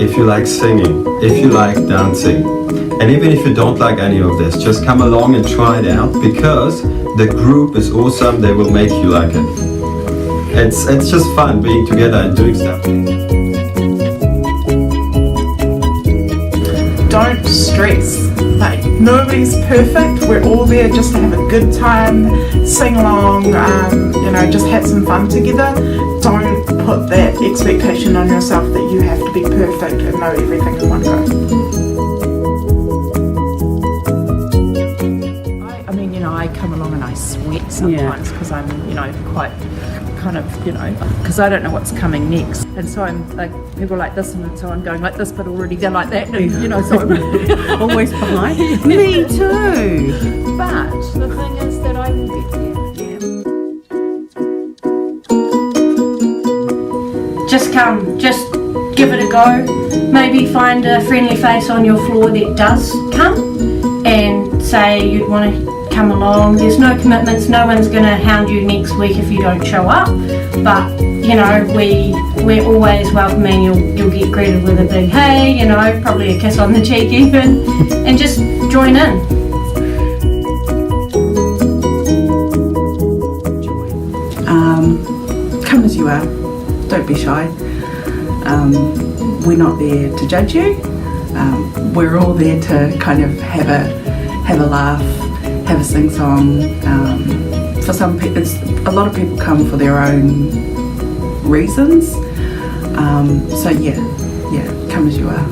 if you like singing, if you like dancing, and even if you don't like any of this, just come along and try it out, because the group is awesome. They will make you like it. It's just fun being together and doing stuff. Don't stress. Like, nobody's perfect. We're all there just to have a good time, sing along, just have some fun together. Don't put that expectation on yourself that you have to be perfect and know everything in one go. I come along and I sweat sometimes because I'm, quite kind of, because I don't know what's coming next. And so I'm like, people like this, and so I'm going like this, but already they're like that, and, so I'm always behind. Me too. But the thing is that I will get there. Just come, just give it a go. Maybe find a friendly face on your floor that does come and say you'd want to come along. There's no commitments, no one's going to hound you next week if you don't show up, but we're always welcoming. You'll get greeted with a big hey, probably a kiss on the cheek even, and just join in. Come as you are, don't be shy. We're not there to judge you. We're all there to kind of have a laugh, have a sing-song. For some people, a lot of people come for their own reasons. So yeah, come as you are.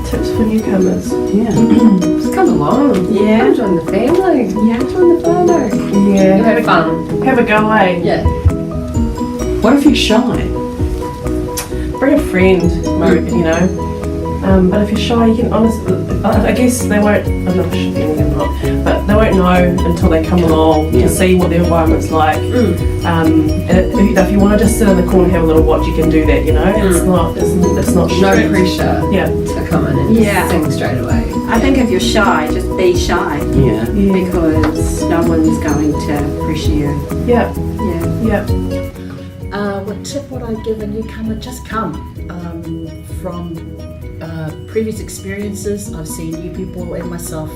Tips for newcomers. Yeah. Just come along. Yeah. Come join the family. Yeah. Join the family. Yeah. Have fun. Have a go away. Yeah. What if you're shy? Bring a friend, but if you're shy, you can honestly, I guess they won't, I'm not sure they're not, but they won't know until they come along to see what the environment's like. And if you want to just sit in the corner and have a little watch, you can do that, It's not No strict. pressure to come in and sing straight away. I think if you're shy, just be shy. Yeah. Because no one's going to pressure you. Yeah. What I'd give a newcomer, just come. From previous experiences, I've seen new people and myself,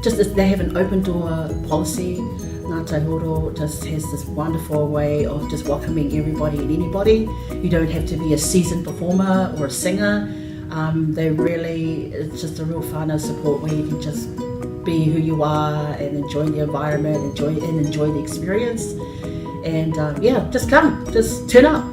just as they have an open door policy. Ngā Taihoro just has this wonderful way of just welcoming everybody and anybody. You don't have to be a seasoned performer or a singer. It's just a real whānau support where you can just be who you are and enjoy the environment, enjoy the experience. And just come, just turn up.